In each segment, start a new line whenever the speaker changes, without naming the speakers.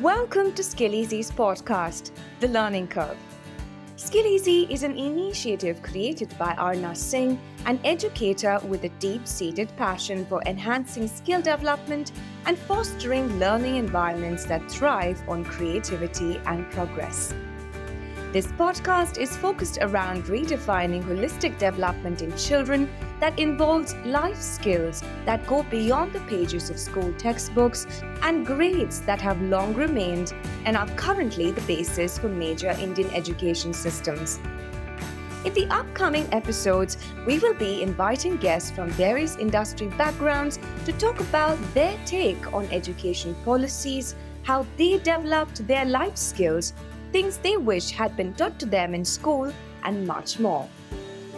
Welcome to Skillezee's podcast, The Learning Curve. Skillizee is an initiative created by Aarna Singh, an educator with a deep-seated passion for enhancing skill development and fostering learning environments that thrive on creativity and progress. This podcast is focused around redefining holistic development in children that involves life skills that go beyond the pages of school textbooks and grades that have long remained and are currently the basis for major Indian education systems. In the upcoming episodes, we will be inviting guests from various industry backgrounds to talk about their take on education policies, how they developed their life skills, things they wish had been taught to them in school, and much more.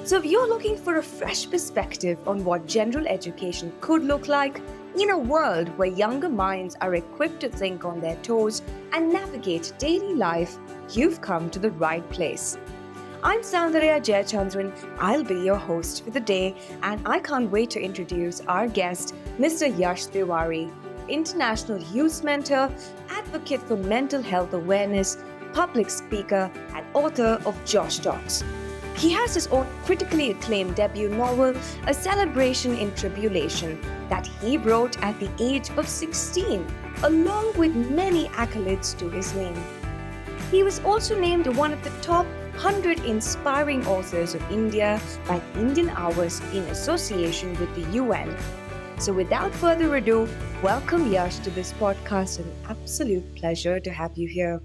So if you're looking for a fresh perspective on what general education could look like in a world where younger minds are equipped to think on their toes and navigate daily life, you've come to the right place. I'm Soundarya Jayachandran. I'll be your host for the day, and I can't wait to introduce our guest, Mr. Yash Tiwari, international youth mentor, advocate for mental health awareness, public speaker, and author of Josh Talks. He has his own critically acclaimed debut novel, A Celebration in Tribulation, that he wrote at the age of 16, along with many accolades to his name. He was also named one of the top 100 inspiring authors of India by Indian Awas in association with the UN. So without further ado, welcome Yash to this podcast. An absolute pleasure to have you here.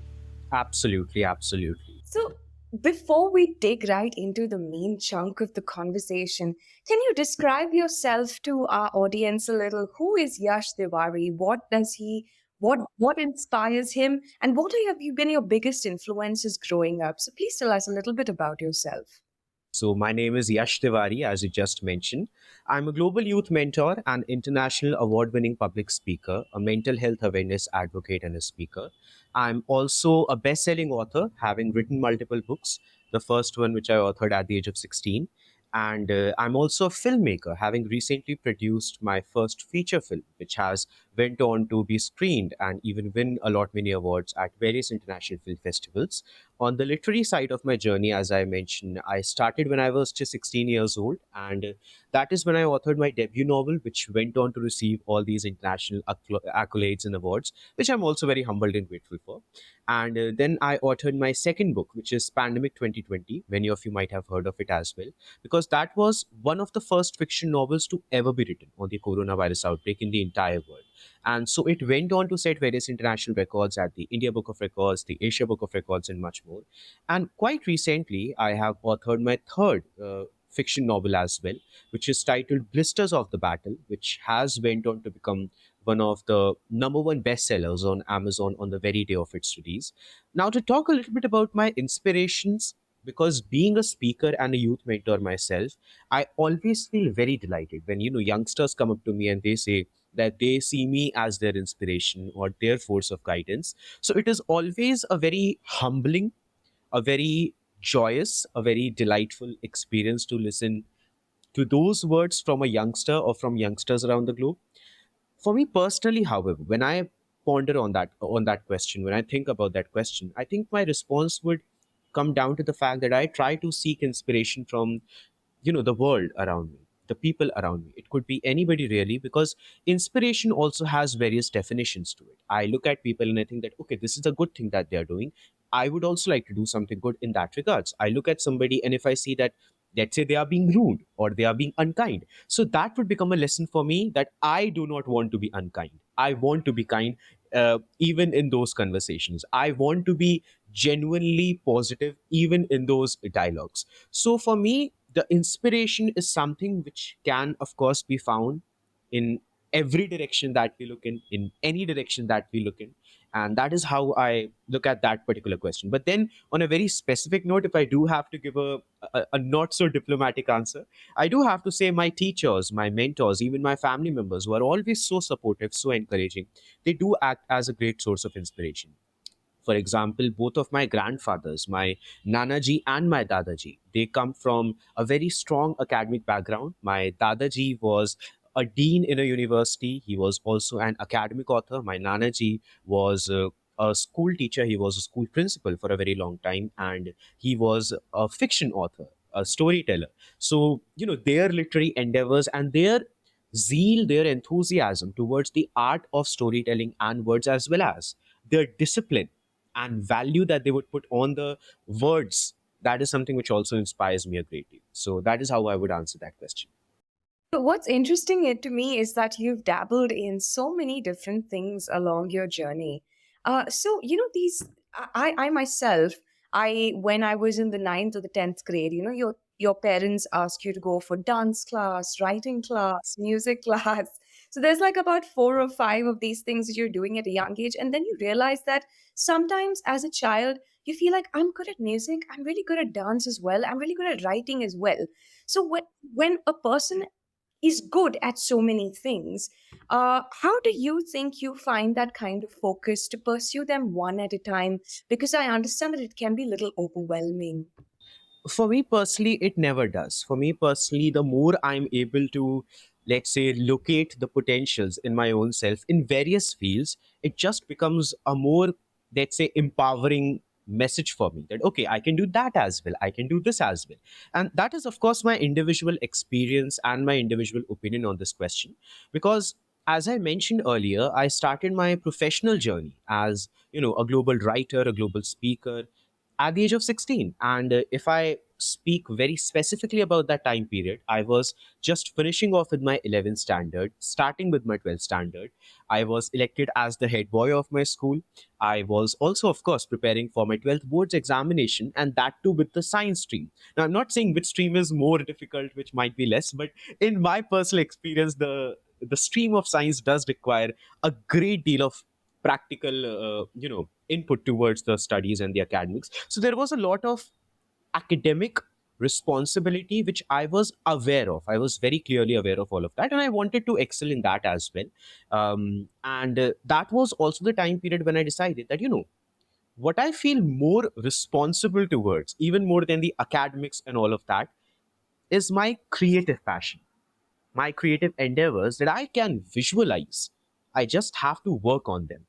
Absolutely, absolutely.
So, before we dig right into the main chunk of the conversation, can you describe yourself to our audience a little? Who is Yash Tiwari? What does he? What inspires him? And what have you been your biggest influences growing up? So please tell us a little bit about yourself.
So, my name is Yash Tiwari, as you just mentioned. I'm a global youth mentor and international award winning public speaker, a mental health awareness advocate, and a speaker. I'm also a best selling author, having written multiple books, the first one which I authored at the age of 16. And I'm also a filmmaker, having recently produced my first feature film, which has went on to be screened and even win a lot many awards at various international film festivals. On the literary side of my journey, as I mentioned, I started when I was just 16 years old, and that is when I authored my debut novel, which went on to receive all these international accolades and awards, which I'm also very humbled and grateful for. And then I authored my second book, which is Pandemic 2020. Many of you might have heard of it as well, because that was one of the first fiction novels to ever be written on the coronavirus outbreak in the entire world. And so it went on to set various international records at the India Book of Records, the Asia Book of Records, and much more. And quite recently, I have authored my third fiction novel as well, which is titled Blisters of the Battle, which has went on to become one of the number one bestsellers on Amazon on the very day of its release. Now, to talk a little bit about my inspirations, because being a speaker and a youth mentor myself, I always feel very delighted when youngsters come up to me and they say that they see me as their inspiration or their force of guidance. So it is always a very humbling, a very joyous, a very delightful experience to listen to those words from a youngster or from youngsters around the globe. For me personally, however, when I ponder on that question, when I think about that question, I think my response would come down to the fact that I try to seek inspiration from the world around me, the people around me. It could be anybody really, because inspiration also has various definitions to it. I look at people and I think that, okay, this is a good thing that they're doing. I would also like to do something good in that regards. I look at somebody and if I see that, let's say they are being rude or they are being unkind, so that would become a lesson for me that I do not want to be unkind. I want to be kind, even in those conversations. I want to be genuinely positive even in those dialogues. So for me, the inspiration is something which can, of course, be found in every direction that we look in any direction that we look in. And that is how I look at that particular question. But then, on a very specific note, if I do have to give a not so diplomatic answer, I do have to say my teachers, my mentors, even my family members who are always so supportive, so encouraging, they do act as a great source of inspiration. For example, both of my grandfathers, my Nanaji and my Dadaji, they come from a very strong academic background. My Dadaji was a dean in a university. He was also an academic author. My Nanaji was a school teacher, he was a school principal for a very long time, and he was a fiction author, a storyteller. So, their literary endeavors and their zeal, their enthusiasm towards the art of storytelling and words, as well as their discipline and value that they would put on the words, that is something which also inspires me a great deal. So, that is how I would answer that question.
But what's interesting to me is that you've dabbled in so many different things along your journey. So these I myself, when I was in the ninth or the 10th grade, your parents ask you to go for dance class, writing class, music class. So there's like about four or five of these things that you're doing at a young age, and then you realize that sometimes as a child you feel like I'm good at music, I'm really good at dance as well, I'm really good at writing as well. So when a person is good at so many things. How do you think you find that kind of focus to pursue them one at a time? Because I understand that it can be a little overwhelming.
For me personally, it never does. For me personally, the more I'm able to, let's say, locate the potentials in my own self in various fields, it just becomes a more, let's say, empowering message for me that, okay, I can do that as well, I can do this as well. And that is, of course, my individual experience and my individual opinion on this question. Because as I mentioned earlier, I started my professional journey as, a global writer, a global speaker, at the age of 16. And if I speak very specifically about that time period, I was just finishing off with my 11th standard, starting with my 12th standard. I was elected as the head boy of my school. I was also, of course, preparing for my 12th boards examination, and that too with the science stream. Now, I'm not saying which stream is more difficult, which might be less, but in my personal experience, the stream of science does require a great deal of practical input towards the studies and the academics. So there was a lot of academic responsibility which I was aware of. I was very clearly aware of all of that, and I wanted to excel in that as well. And that was also the time period when I decided that, what I feel more responsible towards, even more than the academics and all of that, is my creative passion, my creative endeavors that I can visualize. I just have to work on them.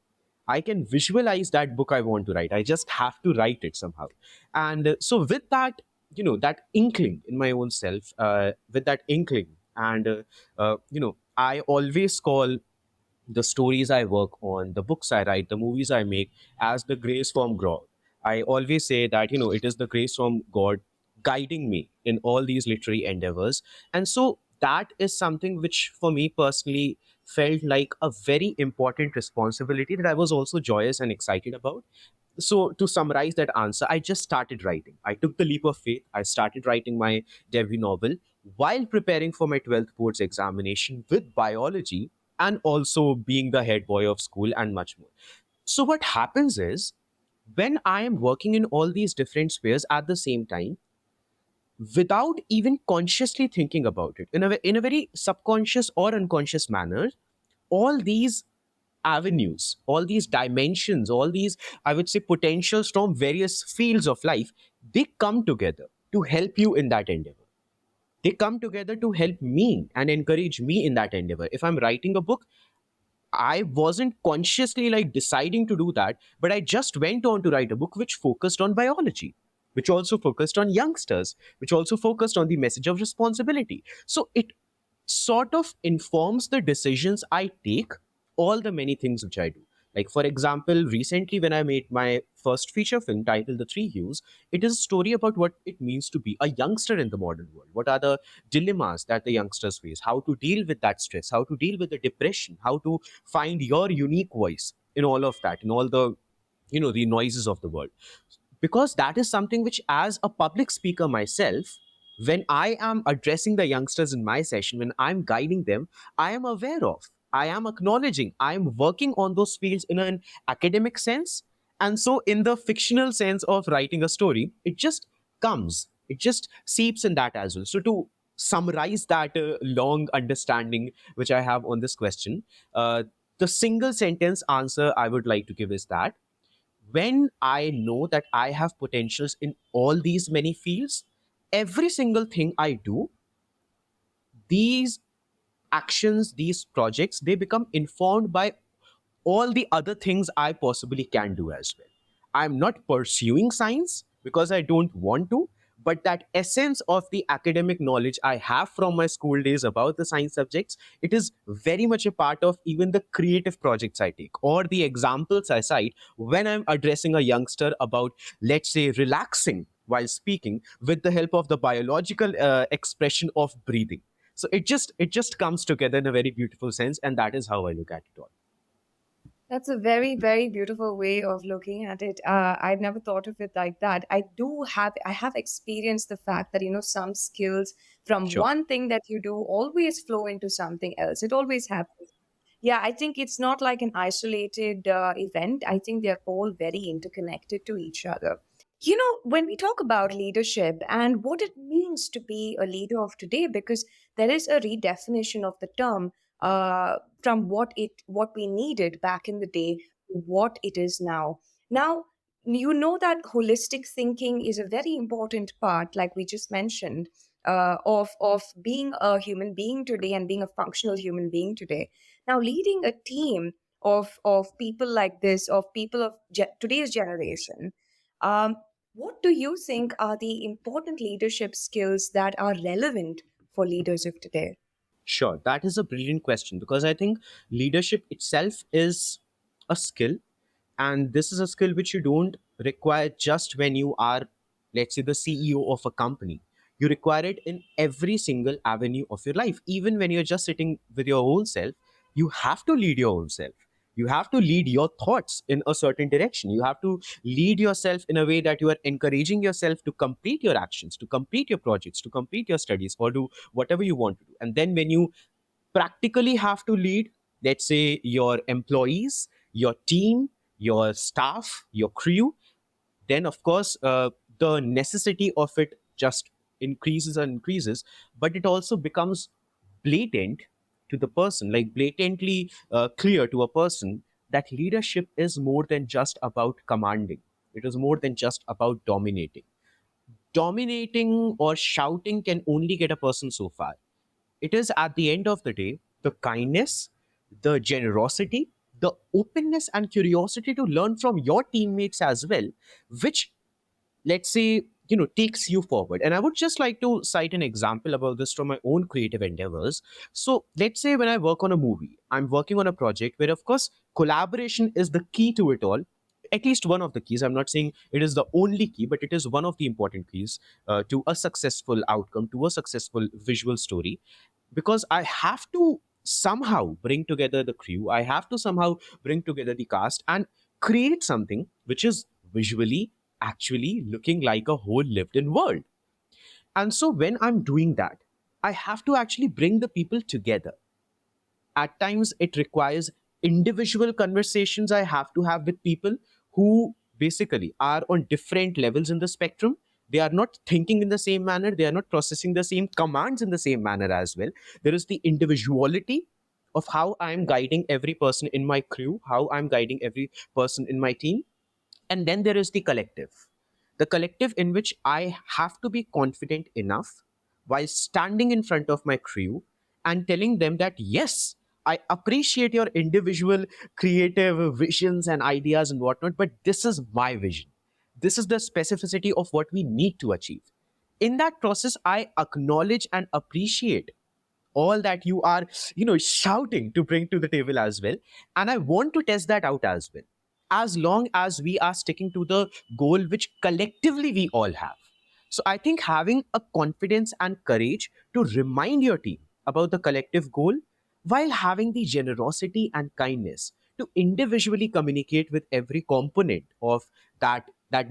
I can visualize that book I want to write. I just have to write it somehow. And so, with that, that inkling in my own self, with that inkling, and I always call the stories I work on, the books I write, the movies I make as the grace from God. I always say that, it is the grace from God guiding me in all these literary endeavors. And so that is something which, for me personally, felt like a very important responsibility that I was also joyous and excited about. So, to summarize that answer, I just started writing. I took the leap of faith. I started writing my debut novel while preparing for my 12th boards examination with biology, and also being the head boy of school and much more. So, what happens is, when I am working in all these different spheres at the same time, without even consciously thinking about it, in a very subconscious or unconscious manner, all these avenues, all these dimensions, all these, I would say, potentials from various fields of life, they come together to help you in that endeavor. They come together to help me and encourage me in that endeavor. If I'm writing a book, I wasn't consciously like deciding to do that, but I just went on to write a book which focused on biology, which also focused on youngsters, which also focused on the message of responsibility. So it sort of informs the decisions I take, all the many things which I do. Like, for example, recently when I made my first feature film titled The Three Hues, it is a story about what it means to be a youngster in the modern world. What are the dilemmas that the youngsters face? How to deal with that stress? How to deal with the depression? How to find your unique voice in all of that, in all the, the noises of the world. Because that is something which, as a public speaker myself, when I am addressing the youngsters in my session, when I'm guiding them, I am aware of, I am acknowledging, I am working on those fields in an academic sense. And so in the fictional sense of writing a story, it just comes, it just seeps in that as well. So to summarize that long understanding which I have on this question, the single sentence answer I would like to give is that when I know that I have potentials in all these many fields, every single thing I do, these actions, these projects, they become informed by all the other things I possibly can do as well. I'm not pursuing science because I don't want to, but that essence of the academic knowledge I have from my school days about the science subjects, it is very much a part of even the creative projects I take or the examples I cite when I'm addressing a youngster about, let's say, relaxing while speaking with the help of the biological expression of breathing. So it just comes together in a very beautiful sense, and that is how I look at it all.
That's a very, very beautiful way of looking at it. I've never thought of it like that. I have experienced the fact that, some skills from
Sure.
one thing that you do always flow into something else. It always happens. Yeah, I think it's not like an isolated event. I think they're all very interconnected to each other. When we talk about leadership and what it means to be a leader of today, because there is a redefinition of the term from what we needed back in the day to what it is now. Now, that holistic thinking is a very important part, like we just mentioned, of being a human being today and being a functional human being today. Now, leading a team of people like this, of people of today's generation. What do you think are the important leadership skills that are relevant for leaders of today?
Sure, that is a brilliant question because I think leadership itself is a skill, and this is a skill which you don't require just when you are, let's say, the CEO of a company. You require it in every single avenue of your life. Even when you're just sitting with your own self, you have to lead your own self. You have to lead your thoughts in a certain direction. You have to lead yourself in a way that you are encouraging yourself to complete your actions, to complete your projects, to complete your studies, or do whatever you want to do. And then when you practically have to lead, let's say, your employees, your team, your staff, your crew, then of course the necessity of it just increases and increases, but it also becomes blatant to the person, like blatantly clear to a person that leadership is more than just about commanding. It is more than just about dominating. Dominating or shouting can only get a person so far. It is at the end of the day the kindness, the generosity, the openness and curiosity to learn from your teammates as well, which, let's say, takes you forward. And I would just like to cite an example about this from my own creative endeavors. So let's say when I work on a movie, I'm working on a project where, of course, collaboration is the key to it all. At least one of the keys. I'm not saying it is the only key, but it is one of the important keys to a successful outcome, to a successful visual story. Because I have to somehow bring together the crew, I have to somehow bring together the cast and create something which is visually actually looking like a whole lived in world. And so when I'm doing that, I have to actually bring the people together. At times it requires individual conversations I have to have with people who basically are on different levels in the spectrum. They are not thinking in the same manner, they are not processing the same commands in the same manner as well. There is the individuality of how I'm guiding every person in my crew, how I'm guiding every person in my team. And then there is the collective in which I have to be confident enough while standing in front of my crew and telling them that, yes, I appreciate your individual creative visions and ideas and whatnot, but this is my vision. This is the specificity of what we need to achieve. In that process, I acknowledge and appreciate all that you are shouting to bring to the table as well, and I want to test that out as well, as long as we are sticking to the goal which collectively we all have. So I think having a confidence and courage to remind your team about the collective goal, while having the generosity and kindness to individually communicate with every component of that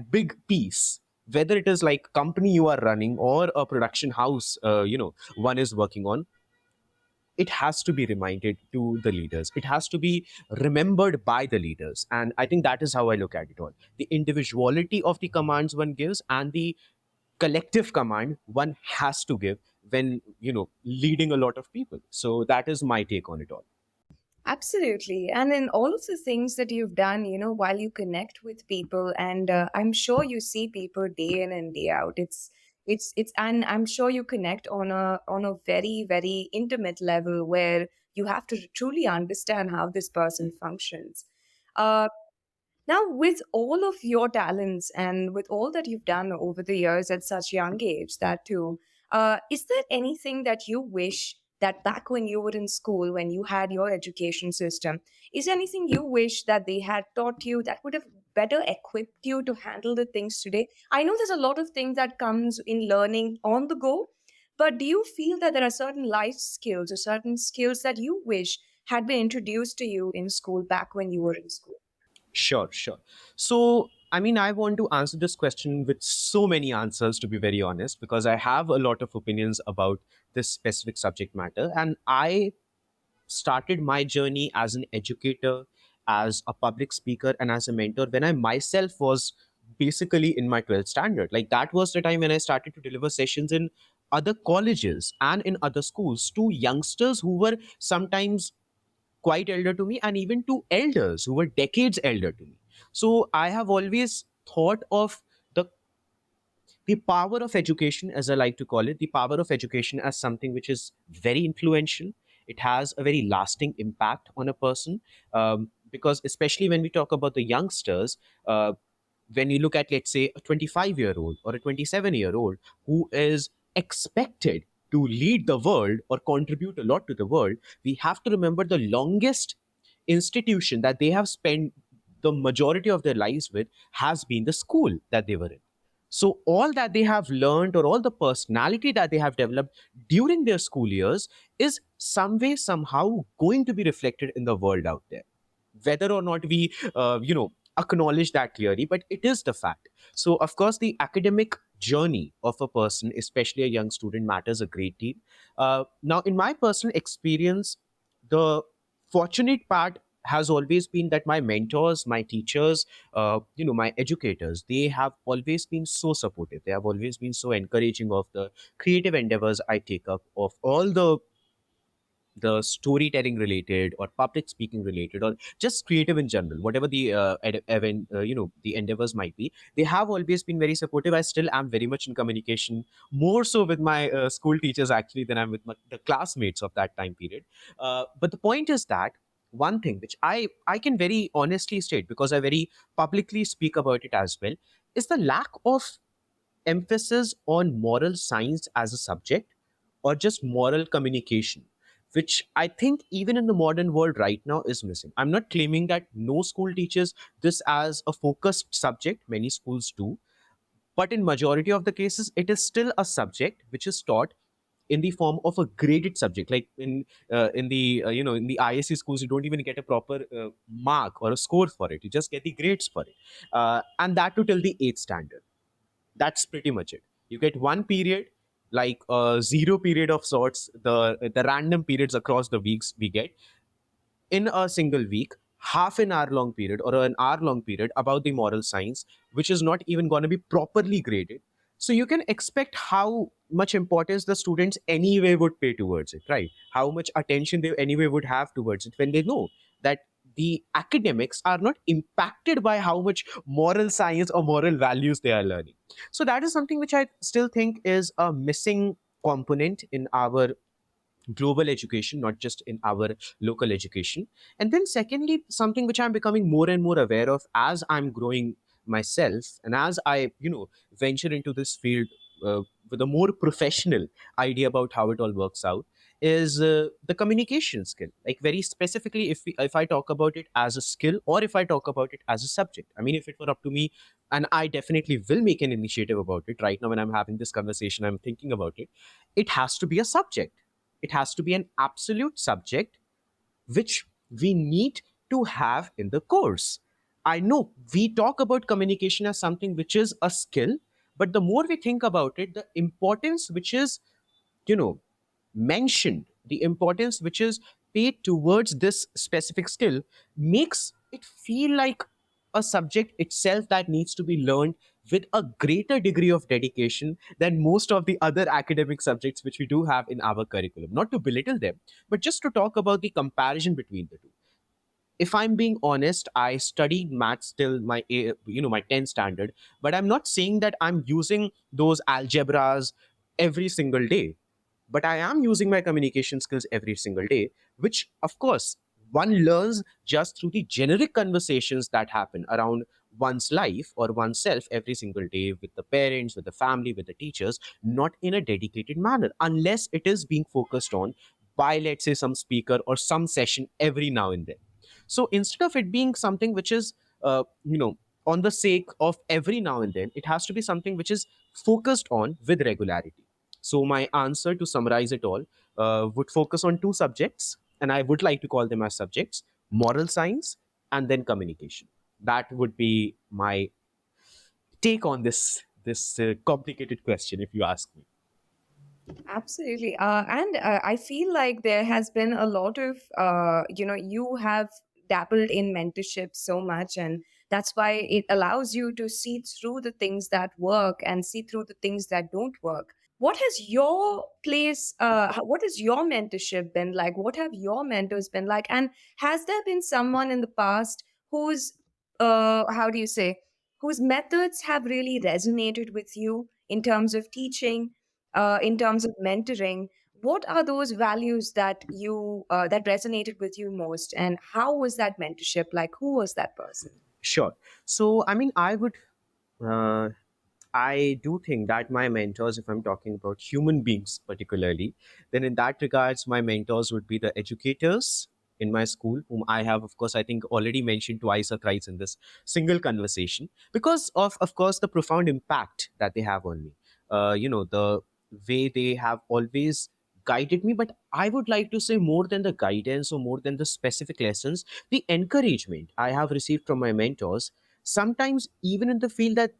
big piece, whether it is like company you are running or a production house one is working on, it has to be reminded to the leaders. It has to be remembered by the leaders. And I think that is how I look at it all. The individuality of the commands one gives and the collective command one has to give when, leading a lot of people. So that is my take on it all.
Absolutely. And in all of the things that you've done, while you connect with people, and I'm sure you see people day in and day out, It's and I'm sure you connect on a very, very intimate level where you have to truly understand how this person functions. Uh, Now, with all of your talents and with all that you've done over the years at such young age, that too, is there anything that you wish that back when you were in school, when you had your education system, is there anything you wish that they had taught you that would have better equipped you to handle the things today? I know there's a lot of things that comes in learning on the go, but do you feel that there are certain life skills or certain skills that you wish had been introduced to you in school back when you were in school?
Sure, sure. So, I mean, I want to answer this question with so many answers, to be very honest, because I have a lot of opinions about this specific subject matter. And I started my journey as an educator, as a public speaker, and as a mentor when I myself was basically in my 12th standard. Like, that was the time when I started to deliver sessions in other colleges and in other schools to youngsters who were sometimes quite elder to me, and even to elders who were decades elder to me. So I have always thought of the the power of education, as I like to call it, the power of education as something which is very influential. It has a very lasting impact on a person, because especially when we talk about the youngsters, when you look at, let's say, a 25-year-old or a 27-year-old who is expected to lead the world or contribute a lot to the world, we have to remember the longest institution that they have spent the majority of their lives with has been the school that they were in. So, all that they have learned or all the personality that they have developed during their school years is some way, somehow going to be reflected in the world out there. Whether or not we, acknowledge that clearly, but it is the fact. So, of course, the academic journey of a person, especially a young student, matters a great deal. Now, in my personal experience, the fortunate part has always been that my mentors, my teachers, my educators, they have always been so supportive. They have always been so encouraging of the creative endeavors I take up, of all the storytelling related or public speaking related or just creative in general, whatever the the endeavors might be. They have always been very supportive. I still am very much in communication, more so with my school teachers actually than I'm with the classmates of that time period. But the point is that one thing which I can very honestly state, because I very publicly speak about it as well, is the lack of emphasis on moral science as a subject, or just moral communication, which I think even in the modern world right now is missing. I'm not claiming that no school teaches this as a focused subject, many schools do, but in majority of the cases it is still a subject which is taught in the form of a graded subject. Like in the in the ISC schools, you don't even get a proper mark or a score for it, you just get the grades for it, and that to till the 8th standard. That's pretty much it. You get one period, like a zero period of sorts, the random periods across the weeks we get in a single week, half an hour long period or an hour long period about the moral science, which is not even going to be properly graded. So you can expect how much importance the students anyway would pay towards it, right? How much attention they anyway would have towards it when they know that the academics are not impacted by how much moral science or moral values they are learning. So that is something which I still think is a missing component in our global education, not just in our local education. And then, secondly, something which I'm becoming more and more aware of as I'm growing myself and as I, venture into this field with a more professional idea about how it all works out, is the communication skill. Like, very specifically, if I talk about it as a skill or if I talk about it as a subject. I mean, if it were up to me, and I definitely will make an initiative about it right now when I'm having this conversation, I'm thinking about it. It has to be a subject. It has to be an absolute subject which we need to have in the course. I know we talk about communication as something which is a skill, but the more we think about it, the importance which is, you know, mentioned, the importance which is paid towards this specific skill makes it feel like a subject itself that needs to be learned with a greater degree of dedication than most of the other academic subjects which we do have in our curriculum. Not to belittle them, but just to talk about the comparison between the two. if I'm being honest, I studied maths till my my 10th standard, but I'm not saying that I'm using those algebras every single day. But I am using my communication skills every single day, which of course one learns just through the generic conversations that happen around one's life or oneself every single day with the parents, with the family, with the teachers, not in a dedicated manner, unless it is being focused on by, let's say, some speaker or some session every now and then. So instead of it being something which is, on the sake of every now and then, it has to be something which is focused on with regularity. So my answer, to summarize it all, would focus on two subjects, and I would like to call them as subjects: moral science and then communication. That would be my take on this complicated question, if you ask me.
Absolutely. And I feel like there has been a lot of, you have dabbled in mentorship so much, and that's why it allows you to see through the things that work and see through the things that don't work. What has your what has your mentorship been like? What have your mentors been like? And has there been someone in the past whose, how do you say, whose methods have really resonated with you in terms of teaching, in terms of mentoring? What are those values that that resonated with you most, and how was that mentorship like? Who was that person?
Sure. So, I mean, uh, I do think that my mentors, if I'm talking about human beings particularly, then in that regards, my mentors would be the educators in my school, whom I have, of course, I think already mentioned twice or thrice in this single conversation, because of course, the profound impact that they have on me. The way they have always guided me, but I would like to say, more than the guidance or more than the specific lessons, the encouragement I have received from my mentors, sometimes even in the field that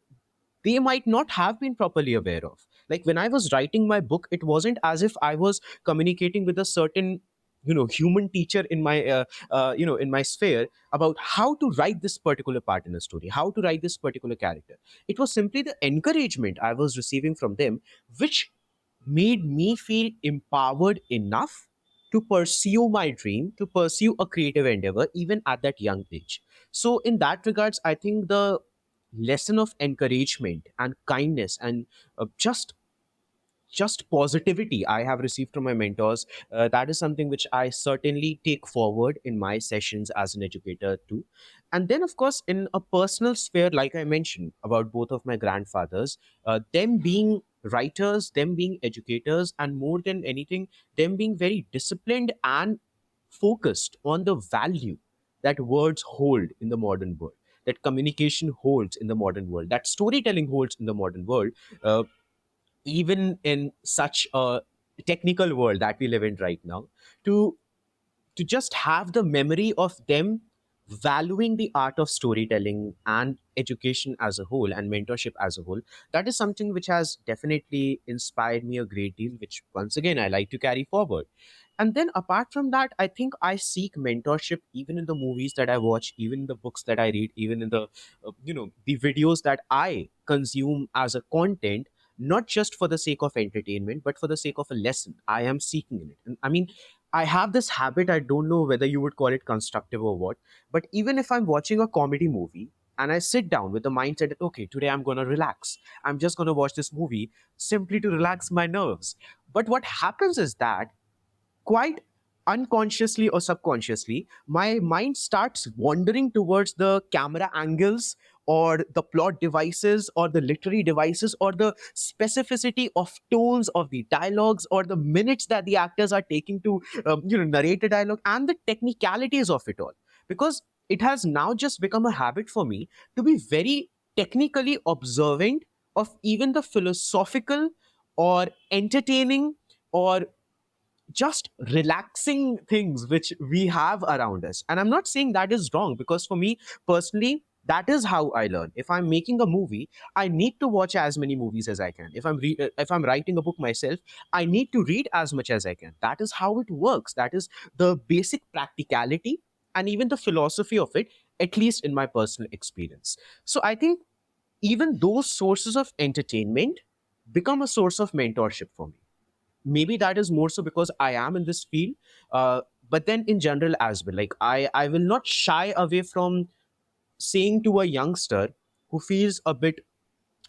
they might not have been properly aware of. Like when I was writing my book, it wasn't as if I was communicating with a certain human teacher in my in my sphere about how to write this particular part in a story, how to write this particular character. It was simply the encouragement I was receiving from them, which made me feel empowered enough to pursue my dream, to pursue a creative endeavor, even at that young age. So, in that regards, I think the lesson of encouragement and kindness and just positivity I have received from my mentors, that is something which I certainly take forward in my sessions as an educator too. And then, of course, in a personal sphere, like I mentioned about both of my grandfathers, them being writers, them being educators, and more than anything, them being very disciplined and focused on the value that words hold in the modern world, that communication holds in the modern world, that storytelling holds in the modern world. Even in such a technical world that we live in right now, to just have the memory of them valuing the art of storytelling and education as a whole and mentorship as a whole, that is something which has definitely inspired me a great deal, which once again I like to carry forward. And then apart from that, I think I seek mentorship even in the movies that I watch, even in the books that I read, even in the the videos that I consume as a content, not just for the sake of entertainment, but for the sake of a lesson I am seeking in it. And I mean, I have this habit, I don't know whether you would call it constructive or what, but even if I'm watching a comedy movie and I sit down with the mindset that, okay, today I'm going to relax, I'm just going to watch this movie simply to relax my nerves. But what happens is that, quite unconsciously or subconsciously, my mind starts wandering towards the camera angles or the plot devices or the literary devices or the specificity of tones of the dialogues or the minutes that the actors are taking to narrate a dialogue and the technicalities of it all. Because it has now just become a habit for me to be very technically observant of even the philosophical or entertaining or just relaxing things which we have around us. And I'm not saying that is wrong, because for me personally, that is how I learn. If I'm making a movie, I need to watch as many movies as I can. If I'm writing a book myself, I need to read as much as I can. That is how it works. That is the basic practicality and even the philosophy of it, at least in my personal experience. So I think even those sources of entertainment become a source of mentorship for me. Maybe that is more so because I am in this field. but then in general as well. Like I will not shy away from saying to a youngster who feels a bit,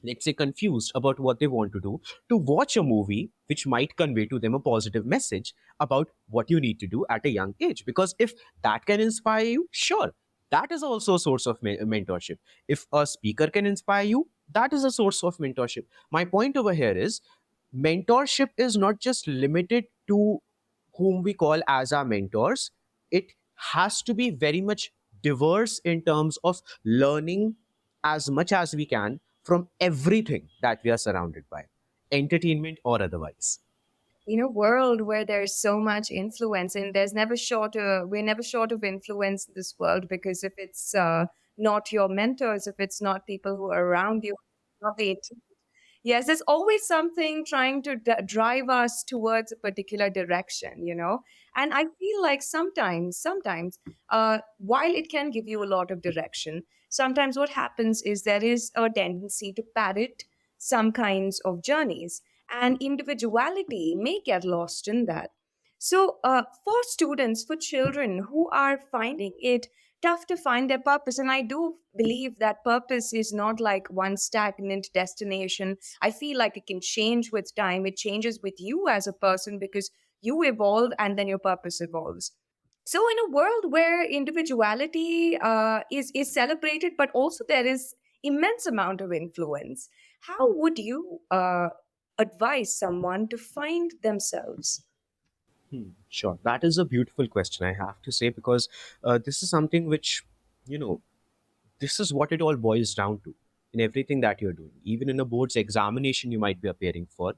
let's say, confused about what they want to do, to watch a movie which might convey to them a positive message about what you need to do at a young age. Because if that can inspire you, sure, that is also a source of mentorship. If a speaker can inspire you, that is a source of mentorship. My point over here is mentorship is not just limited to whom we call as our mentors. It has to be very much diverse in terms of learning as much as we can from everything that we are surrounded by, entertainment or otherwise.
World where there's so much influence, and we're never short of influence in this world, because if it's not your mentors, if it's not people who are around you, not the yes, there's always something trying to drive us towards a particular direction. And I feel like sometimes, while it can give you a lot of direction, sometimes what happens is there is a tendency to parrot some kinds of journeys, and individuality may get lost in that. So, for students, for children who are finding it tough to find their purpose, and I do believe that purpose is not like one stagnant destination. I feel like it can change with time. It changes with you as a person, because you evolve and then your purpose evolves. So, in a world where individuality is celebrated, but also there is immense amount of influence, how would you advise someone to find themselves?
Sure, that is a beautiful question, I have to say, because this is something which, you know, this is what it all boils down to in everything that you're doing. Even in a board's examination you might be appearing for,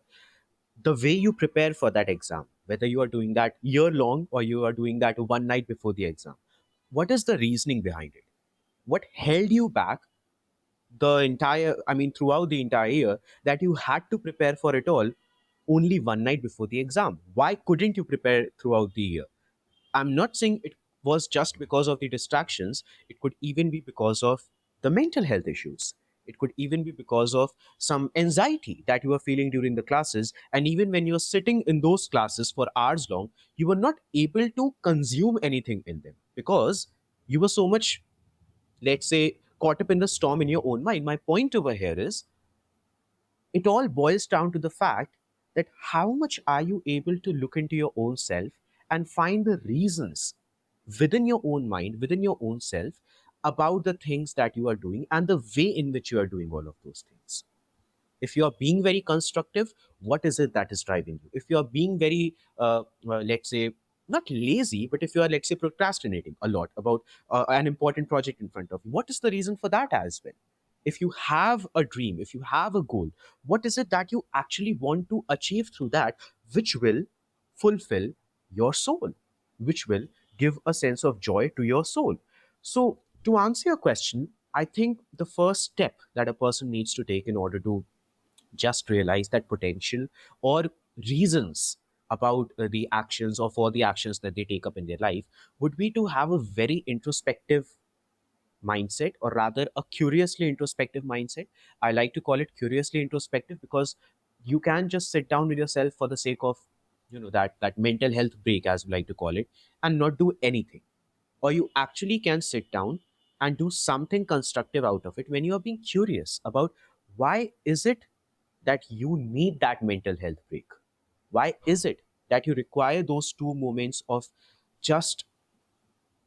the way you prepare for that exam, whether you are doing that year long or you are doing that one night before the exam, what is the reasoning behind it? What held you back throughout the entire year, that you had to prepare for it all only one night before the exam? Why couldn't you prepare throughout the year? I'm not saying it was just because of the distractions. It could even be because of the mental health issues. It could even be because of some anxiety that you were feeling during the classes. And even when you're sitting in those classes for hours long, you were not able to consume anything in them because you were so much, let's say, caught up in the storm in your own mind. My point over here is it all boils down to the fact that how much are you able to look into your own self and find the reasons within your own mind, within your own self, about the things that you are doing and the way in which you are doing all of those things. If you are being very constructive, what is it that is driving you? If you are being very let's say, not lazy, but if you are, let's say, procrastinating a lot about an important project in front of you, what is the reason for that as well? If you have a dream, if you have a goal, what is it that you actually want to achieve through that, which will fulfill your soul, which will give a sense of joy to your soul? So to answer your question, I think the first step that a person needs to take in order to just realize that potential or reasons about the actions or for the actions that they take up in their life would be to have a very introspective mindset, or rather a curiously introspective mindset. I like to call it curiously introspective because you can just sit down with yourself for the sake of, that mental health break, as we like to call it, and not do anything. Or you actually can sit down and do something constructive out of it when you are being curious about why is it that you need that mental health break. Why is it that you require those 2 moments of just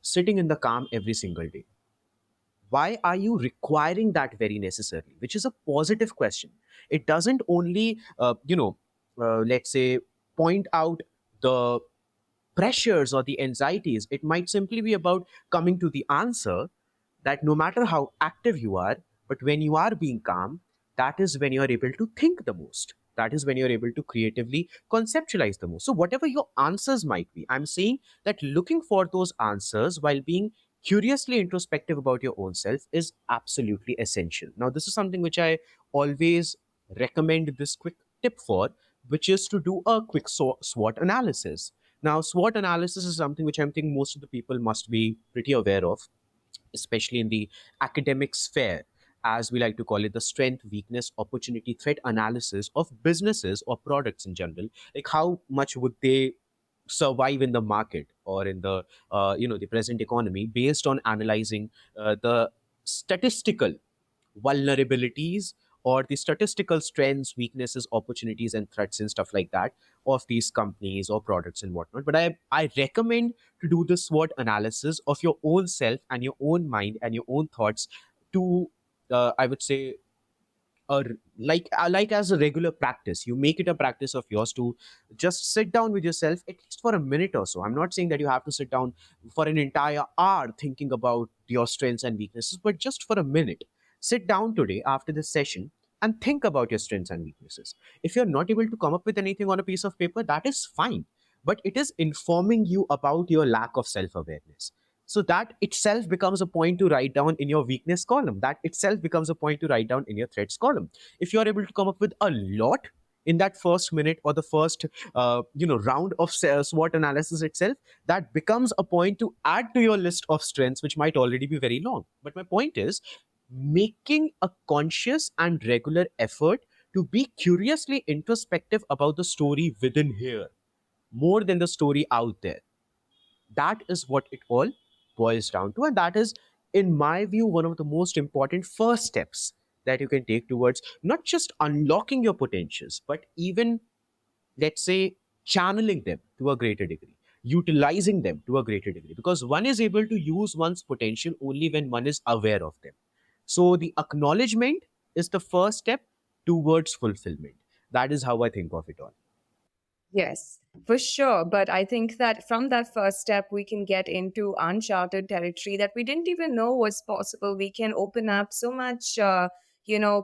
sitting in the calm every single day? Why are you requiring that very necessarily? Which is a positive question. It doesn't only let's say, point out the pressures or the anxieties. It might simply be about coming to the answer that no matter how active you are, but when you are being calm, that is when you are able to think the most. That is when you're able to creatively conceptualize the most. So, whatever your answers might be, I'm saying that looking for those answers while being curiously introspective about your own self is absolutely essential. Now, this is something which I always recommend this quick tip for, which is to do a quick SWOT analysis. Now, SWOT analysis is something which I think most of the people must be pretty aware of, especially in the academic sphere, as we like to call it, the strength, weakness, opportunity, threat analysis of businesses or products in general. Like how much would they survive in the market? or in the the present economy based on analyzing the statistical vulnerabilities or the statistical strengths, weaknesses, opportunities, and threats and stuff like that of these companies or products and whatnot. But I recommend to do the SWOT analysis of your own self and your own mind and your own thoughts to, I would say, or like as a regular practice. You make it a practice of yours to just sit down with yourself at least for a minute or so. I'm not saying that you have to sit down for an entire hour thinking about your strengths and weaknesses, but just for a minute, sit down today after this session and think about your strengths and weaknesses. If you're not able to come up with anything on a piece of paper, that is fine, but it is informing you about your lack of self awareness. So that itself becomes a point to write down in your weakness column. That itself becomes a point to write down in your threats column. If you are able to come up with a lot in that first minute or the first round of SWOT analysis itself, that becomes a point to add to your list of strengths, which might already be very long. But my point is making a conscious and regular effort to be curiously introspective about the story within here more than the story out there. That is what it all boils down to. And that is, in my view, one of the most important first steps that you can take towards not just unlocking your potentials, but even, let's say, channeling them to a greater degree, utilizing them to a greater degree. Because one is able to use one's potential only when one is aware of them. So the acknowledgement is the first step towards fulfillment. That is how I think of it all.
Yes, for sure. But I think that from that first step, we can get into uncharted territory that we didn't even know was possible. We can open up so much,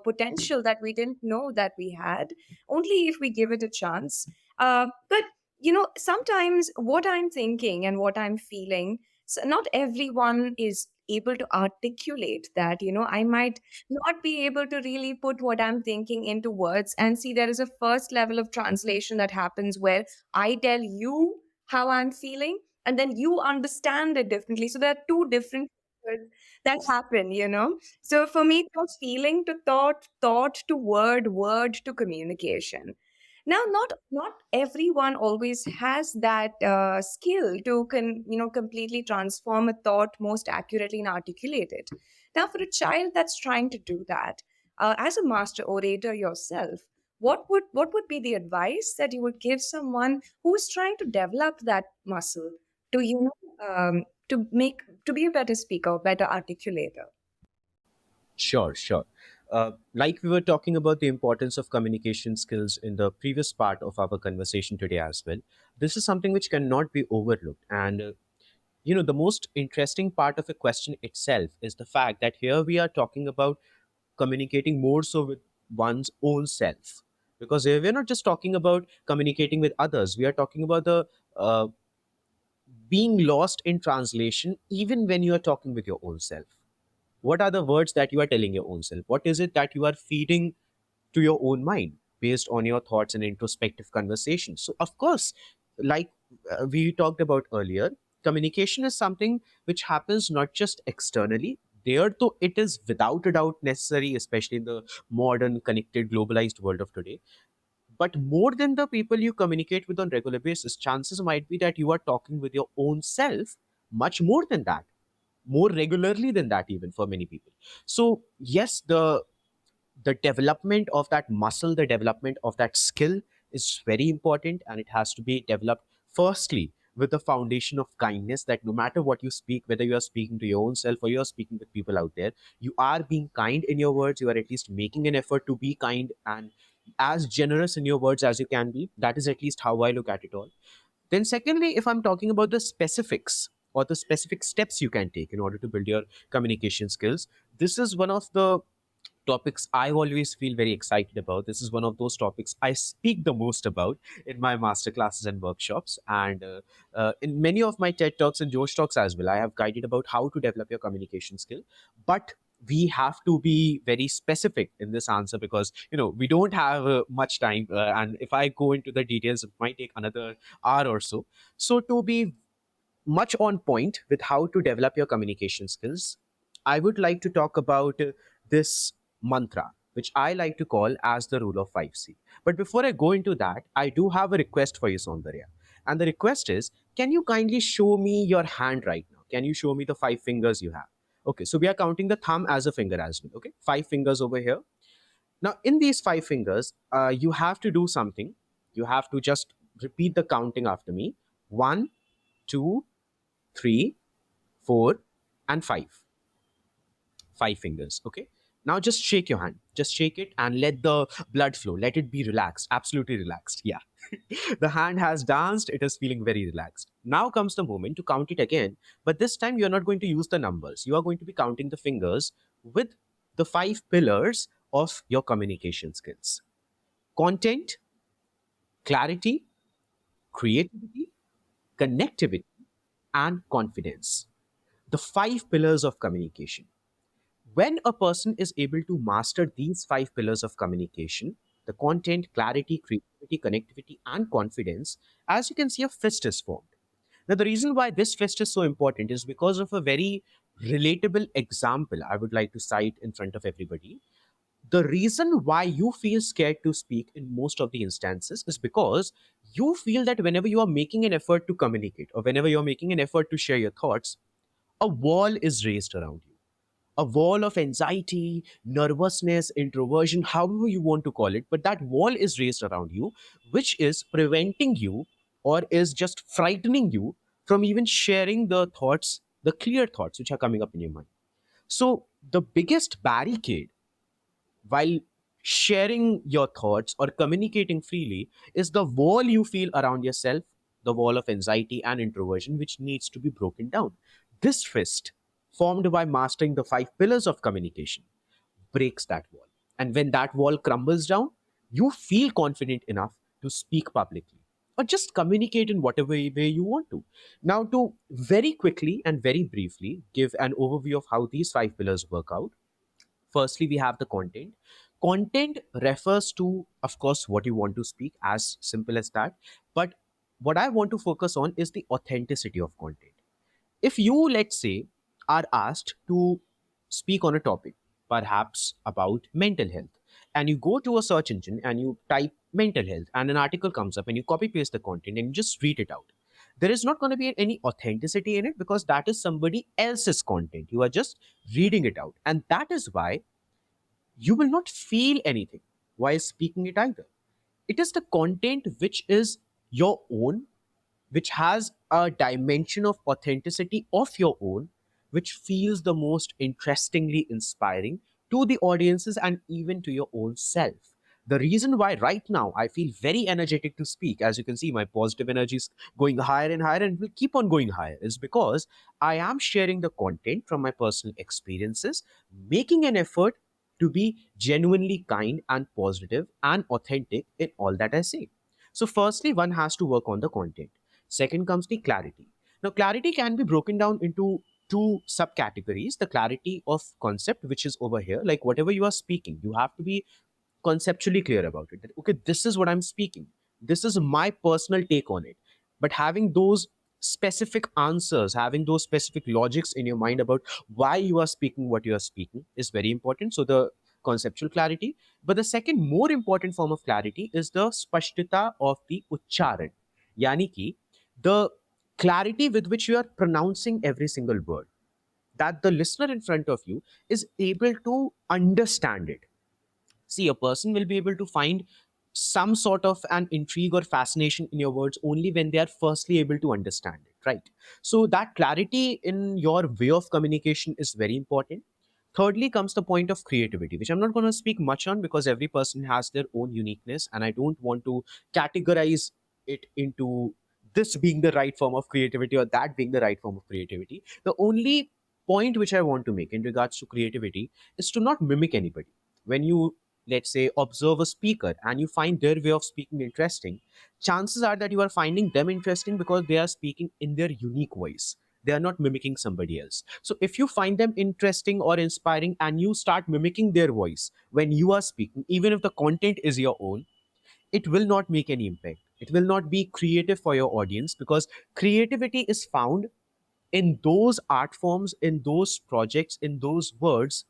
potential that we didn't know that we had, only if we give it a chance. But, sometimes what I'm thinking and what I'm feeling, so not everyone is able to articulate that. I might not be able to really put what I'm thinking into words. And see, there is a first level of translation that happens where I tell you how I'm feeling, and then you understand it differently. So there are two different words that happen. So for me, it was feeling to thought, thought to word, word to communication. Now, not everyone always has that skill to completely transform a thought most accurately and articulate it. Now, for a child that's trying to do that, as a master orator yourself, what would be the advice that you would give someone who is trying to develop that muscle to to be a better speaker, better articulator?
Sure, sure. Like we were talking about the importance of communication skills in the previous part of our conversation today as well, this is something which cannot be overlooked. And, the most interesting part of the question itself is the fact that here we are talking about communicating more so with one's own self. Because here we're not just talking about communicating with others, we are talking about the being lost in translation even when you are talking with your own self. What are the words that you are telling your own self? What is it that you are feeding to your own mind based on your thoughts and introspective conversations? So, of course, like we talked about earlier, communication is something which happens not just externally. There, though, it is without a doubt necessary, especially in the modern, connected, globalized world of today. But more than the people you communicate with on regular basis, chances might be that you are talking with your own self much more than that, more regularly than that, even for many people. So yes, the development of that muscle, the development of that skill is very important, and it has to be developed firstly with the foundation of kindness, that no matter what you speak, whether you are speaking to your own self or you are speaking with people out there, you are being kind in your words, you are at least making an effort to be kind and as generous in your words as you can be. That is at least how I look at it all. Then, secondly, if I'm talking about the specifics or the specific steps you can take in order to build your communication skills, this is one of the topics I always feel very excited about. This is one of those topics I speak the most about in my master classes and workshops. And in many of my TED Talks and Josh Talks as well, I have guided about how to develop your communication skill. But we have to be very specific in this answer because we don't have much time, and if I go into the details it might take another hour or so. So to be much on point with how to develop your communication skills, I would like to talk about this mantra, which I like to call as the rule of 5C. But before I go into that, I do have a request for you, Saundarya. And the request is, can you kindly show me your hand right now? Can you show me the five fingers you have? Okay, so we are counting the thumb as a finger as well. Okay, five fingers over here. Now, in these five fingers, you have to do something. You have to just repeat the counting after me: one, two, three, four, and five. Five fingers. Okay. Now just shake your hand. Just shake it and let the blood flow. Let it be relaxed. Absolutely relaxed. Yeah. The hand has danced. It is feeling very relaxed. Now comes the moment to count it again. But this time you're not going to use the numbers. You are going to be counting the fingers with the five pillars of your communication skills: content, clarity, creativity, connectivity, and confidence. The five pillars of communication. When a person is able to master these five pillars of communication, the content, clarity, creativity, connectivity, and confidence, as you can see, a fist is formed. Now, the reason why this fist is so important is because of a very relatable example I would like to cite in front of everybody. The reason why you feel scared to speak in most of the instances is because you feel that whenever you are making an effort to communicate or whenever you're making an effort to share your thoughts, a wall is raised around you, a wall of anxiety, nervousness, introversion, however you want to call it, but that wall is raised around you, which is preventing you or is just frightening you from even sharing the thoughts, the clear thoughts which are coming up in your mind. So, the biggest barricade while sharing your thoughts or communicating freely is the wall you feel around yourself, the wall of anxiety and introversion, which needs to be broken down. This fist, formed by mastering the five pillars of communication, breaks that wall. And when that wall crumbles down, you feel confident enough to speak publicly or just communicate in whatever way you want to. Now, to very quickly and very briefly give an overview of how these five pillars work out. Firstly, we have the content. Content refers to, of course, what you want to speak, as simple as that. But what I want to focus on is the authenticity of content. If you, let's say, are asked to speak on a topic, perhaps about mental health, and you go to a search engine and you type mental health, and an article comes up, and you copy paste the content and you just read it out, there is not going to be any authenticity in it because that is somebody else's content. You are just reading it out. And that is why you will not feel anything while speaking it either. It is the content which is your own, which has a dimension of authenticity of your own, which feels the most interestingly inspiring to the audiences and even to your own self. The reason why right now I feel very energetic to speak, as you can see, my positive energy is going higher and higher and will keep on going higher, is because I am sharing the content from my personal experiences, making an effort to be genuinely kind and positive and authentic in all that I say. So, firstly, one has to work on the content. Second comes the clarity. Now, clarity can be broken down into two subcategories: the clarity of concept, which is over here, like whatever you are speaking, you have to be conceptually clear about it. That, okay, this is what I'm speaking, this is my personal take on it. But having those specific answers, having those specific logics in your mind about why you are speaking what you are speaking is very important. So, the conceptual clarity. But the second more important form of clarity is the spashtita of the uchcharan. Yani ki, the clarity with which you are pronouncing every single word, that the listener in front of you is able to understand it. See, a person will be able to find some sort of an intrigue or fascination in your words only when they are firstly able to understand it, right? So, that clarity in your way of communication is very important. Thirdly comes the point of creativity, which I'm not going to speak much on because every person has their own uniqueness, and I don't want to categorize it into this being the right form of creativity or that being the right form of creativity. The only point which I want to make in regards to creativity is to not mimic anybody. When you, let's say, observe a speaker and you find their way of speaking interesting, chances are that you are finding them interesting because they are speaking in their unique voice. They are not mimicking somebody else. So if you find them interesting or inspiring and you start mimicking their voice when you are speaking, even if the content is your own, it will not make any impact. It will not be creative for your audience because creativity is found in those art forms, in those projects, in those words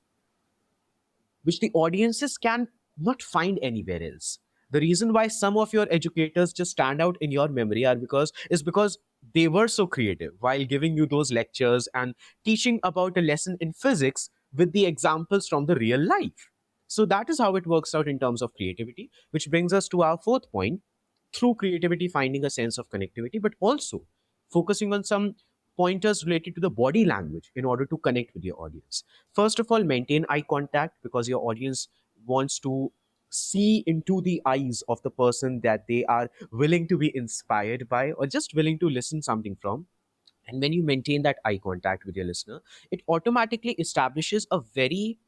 which the audiences can not find anywhere else. The reason why some of your educators just stand out in your memory is because they were so creative while giving you those lectures and teaching about a lesson in physics with the examples from the real life. So that is how it works out in terms of creativity, which brings us to our fourth point: through creativity, finding a sense of connectivity, but also focusing on some pointers related to the body language in order to connect with your audience. First of all, maintain eye contact, because your audience wants to see into the eyes of the person that they are willing to be inspired by or just willing to listen something from. And when you maintain that eye contact with your listener, it automatically establishes a very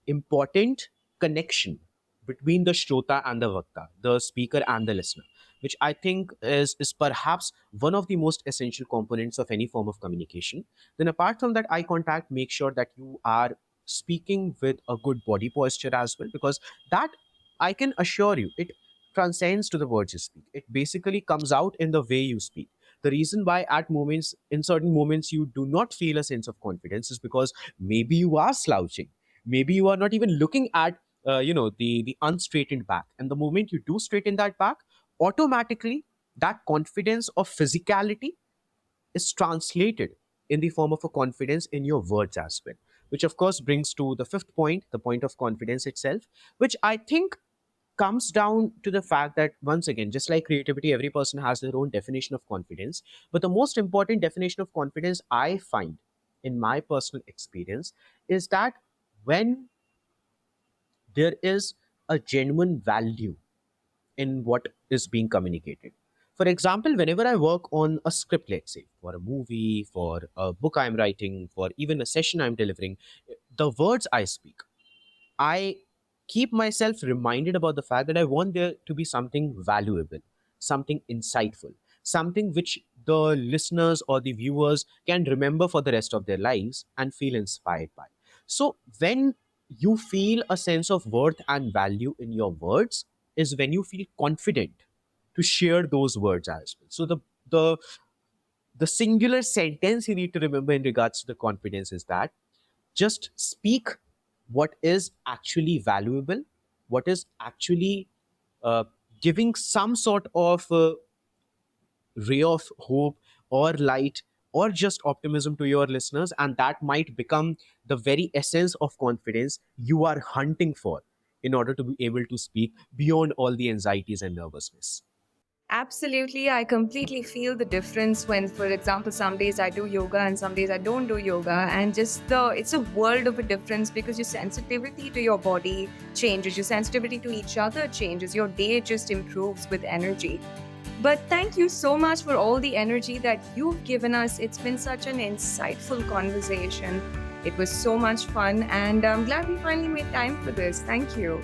important connection between the Shrota and the Vakta, the speaker and the listener, which I think is perhaps one of the most essential components of any form of communication. Then, apart from that eye contact, make sure that you are speaking with a good body posture as well, because that, I can assure you, it transcends to the words you speak. It basically comes out in the way you speak. The reason why at moments, in certain moments, you do not feel a sense of confidence is because maybe you are slouching, maybe you are not even looking at the unstraightened back, and the moment you do straighten that back, automatically that confidence of physicality is translated in the form of a confidence in your words as well, which of course brings to the fifth point, the point of confidence itself, which I think comes down to the fact that, once again, just like creativity, every person has their own definition of confidence. But the most important definition of confidence I find in my personal experience is that when there is a genuine value in what is being communicated. For example, whenever I work on a script, let's say for a movie, for a book I'm writing, for even a session I'm delivering, the words I speak, I keep myself reminded about the fact that I want there to be something valuable, something insightful, something which the listeners or the viewers can remember for the rest of their lives and feel inspired by. So, when you feel a sense of worth and value in your words, is when you feel confident to share those words as well. So, the the singular sentence you need to remember in regards to the confidence is that just speak what is actually valuable, what is actually uh, giving some sort of ray of hope or light or just optimism to your listeners, and that might become the very essence of confidence you are hunting for in order to be able to speak beyond all the anxieties and nervousness.
Absolutely. I completely feel the difference when, for example, some days I do yoga and some days I don't do yoga. And it's a world of a difference because your sensitivity to your body changes, your sensitivity to each other changes, your day just improves with energy. But thank you so much for all the energy that you've given us. It's been such an insightful conversation. It was so much fun, and I'm glad we finally made time for this. Thank you.